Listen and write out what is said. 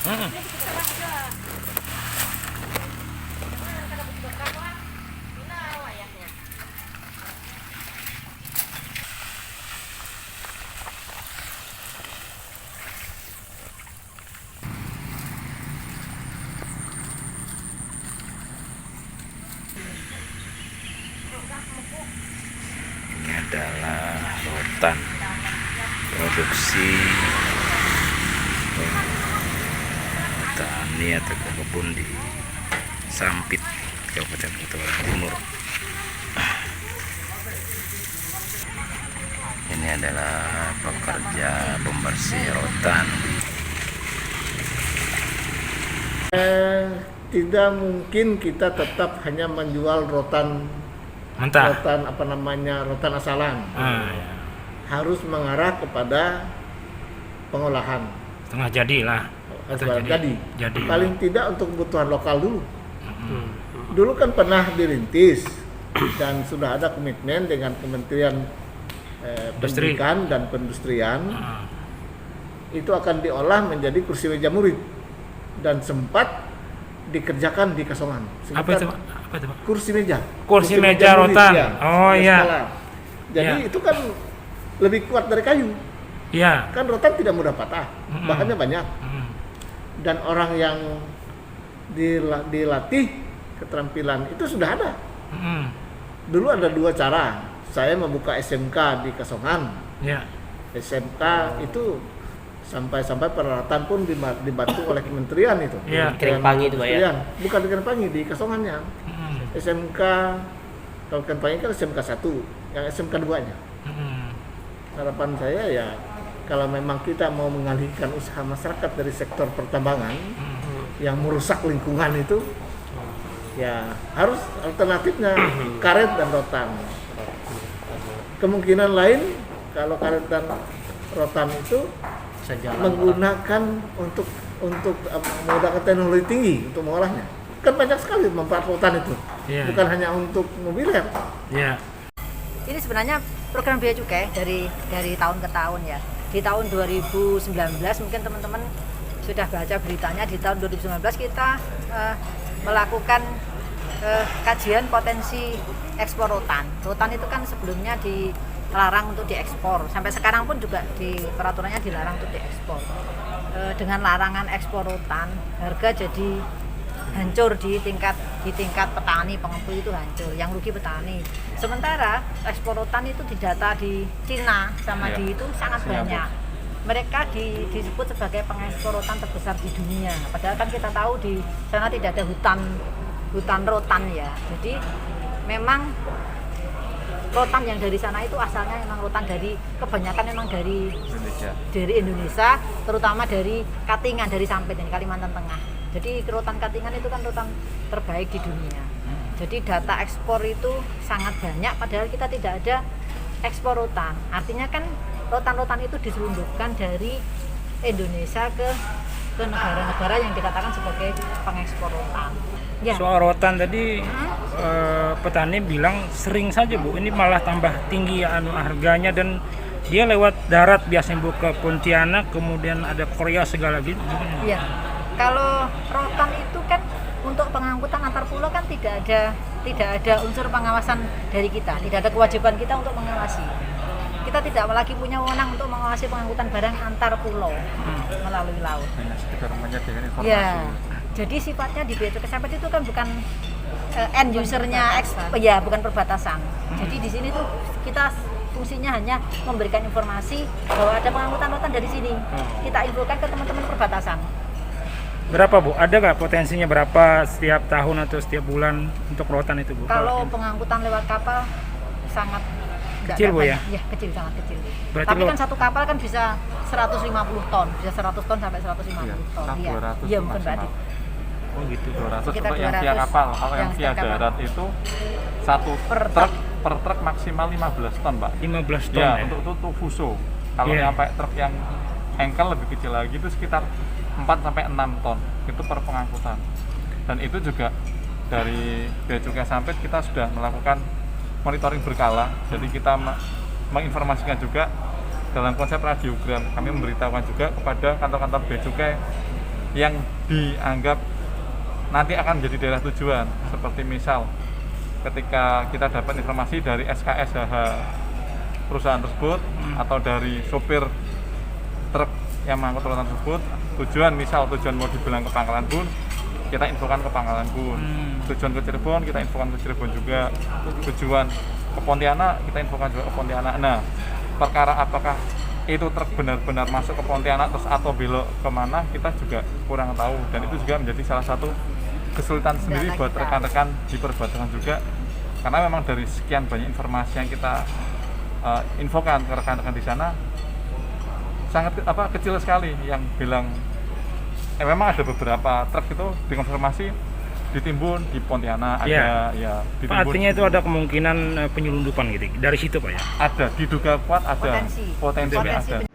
Mm-mm. Ini adalah rotan produksi petani atau kebun di Sampit, Kabupaten Kota Timur. Ini adalah pekerja pembersih rotan. Tidak mungkin kita tetap hanya menjual rotan Mentah. rotan asalan. Ya. Harus mengarah kepada pengolahan. Setengah jadi lah. Atau jadi. Paling tidak untuk kebutuhan lokal dulu. Dulu kan pernah dirintis dan sudah ada komitmen dengan Kementerian Pendidikan dan Perindustrian. Itu akan diolah menjadi kursi meja murid dan sempat dikerjakan di Kasongan. Apa itu, Pak? Kursi meja. Kursi meja murid, rotan. ya. Oh iya. Jadi itu kan lebih kuat dari kayu. Iya. Kan rotan tidak mudah patah, bahannya banyak. Dan orang yang dilatih keterampilan itu sudah ada. Dulu ada dua cara. Saya membuka SMK di Kasongan. Ya. SMK itu sampai peralatan pun dibantu oleh kementerian itu. Iya. Keringpangi itu, Pak, ya? Bukan di Keringpangi, di Kasongannya. SMK, kalau Keringpangi kan SMK 1, yang SMK 2-nya. Harapan saya ya kalau memang kita mau mengalihkan usaha masyarakat dari sektor pertambangan yang merusak lingkungan itu, ya harus alternatifnya karet dan rotan. Kemungkinan lain kalau karet dan rotan itu menggunakan untuk menggunakan teknologi tinggi untuk mengolahnya. Kan banyak sekali manfaat rotan itu, bukan hanya untuk mobiler. Iya. Ini sebenarnya program Bea Cukai dari tahun ke tahun ya. Di tahun 2019 mungkin teman-teman sudah baca beritanya, di tahun 2019 kita melakukan kajian potensi ekspor rotan. Rotan itu kan sebelumnya dilarang untuk diekspor. Sampai sekarang pun juga di peraturannya dilarang untuk diekspor. Dengan larangan ekspor rotan, harga jadi hancur di tingkat petani, pengepul itu hancur, yang rugi petani. Sementara ekspor rotan itu didata di Cina sama di itu sangat banyak. Mereka disebut sebagai pengekspor rotan terbesar di dunia. Padahal kan kita tahu di sana tidak ada hutan rotan ya. Jadi memang rotan yang dari sana itu asalnya memang rotan kebanyakan memang dari Indonesia, terutama dari Katingan, dari Sampit ini Kalimantan Tengah. Jadi rotan Katingan itu kan rotan terbaik di dunia. Jadi data ekspor itu sangat banyak, padahal kita tidak ada ekspor rotan. Artinya kan rotan-rotan itu diselundupkan dari Indonesia ke negara-negara yang dikatakan sebagai pengekspor rotan. Ya. Soal rotan tadi petani bilang sering saja Bu, ini malah tambah tinggi harganya dan dia lewat darat biasanya Bu ke Pontianak, kemudian ada Korea segala gitu. Iya. Kalau rotan itu kan untuk pengangkutan antar pulau kan tidak ada unsur pengawasan dari kita, tidak ada kewajiban kita untuk mengawasi. Kita tidak lagi punya wewenang untuk mengawasi pengangkutan barang antar pulau melalui laut. Ya, jadi sifatnya di Bea Cukai Sampit itu kan bukan end usernya, bukan perbatasan. Jadi di sini tuh kita fungsinya hanya memberikan informasi bahwa ada pengangkutan rotan dari sini. Kita infokan ke teman-teman perbatasan. Berapa Bu? Ada nggak potensinya berapa setiap tahun atau setiap bulan untuk rotan itu Bu? Kalau pengangkutan lewat kapal sangat kecil Bu ya? Ya kecil, sangat kecil. Berarti tapi kan satu kapal kan bisa 150 ton, bisa 100 ton sampai 150 ton. Iya, mungkin berarti. Oh gitu. 200 Sekitar untuk yang via kapal. Kalau yang via darat itu satu per truk maksimal 15 ton, Pak. 15 ton ya? Untuk itu fuso. Kalau sampai truk yang engkel lebih kecil lagi itu sekitar 4 sampai 6 ton itu per pengangkutan. Dan itu juga dari Bea Cukai Sampit kita sudah melakukan monitoring berkala. Jadi kita menginformasikan juga dalam konsep radiogram. Kami memberitahukan juga kepada kantor-kantor Bea Cukai yang dianggap nanti akan menjadi daerah tujuan. Seperti misal ketika kita dapat informasi dari SKSH perusahaan tersebut atau dari sopir truk yang mengangkut rotan tersebut, tujuan mau dibilang ke Pangkalan Bun, kita infokan ke Pangkalan Bun. Tujuan ke Cirebon, kita infokan ke Cirebon juga. Tujuan ke Pontianak, kita infokan juga ke Pontianak. Nah, perkara apakah itu truk benar-benar masuk ke Pontianak terus atau belok kemana, kita juga kurang tahu, dan itu juga menjadi salah satu kesulitan sendiri buat rekan-rekan di perbatasan juga, karena memang dari sekian banyak informasi yang kita infokan ke rekan-rekan di sana, sangat kecil sekali yang bilang memang ada beberapa truk itu dikonfirmasi ditimbun di Pontianak, ada ya Pak, artinya itu ada kemungkinan penyelundupan gitu dari situ Pak ya? Ada, diduga kuat ada potensi ada.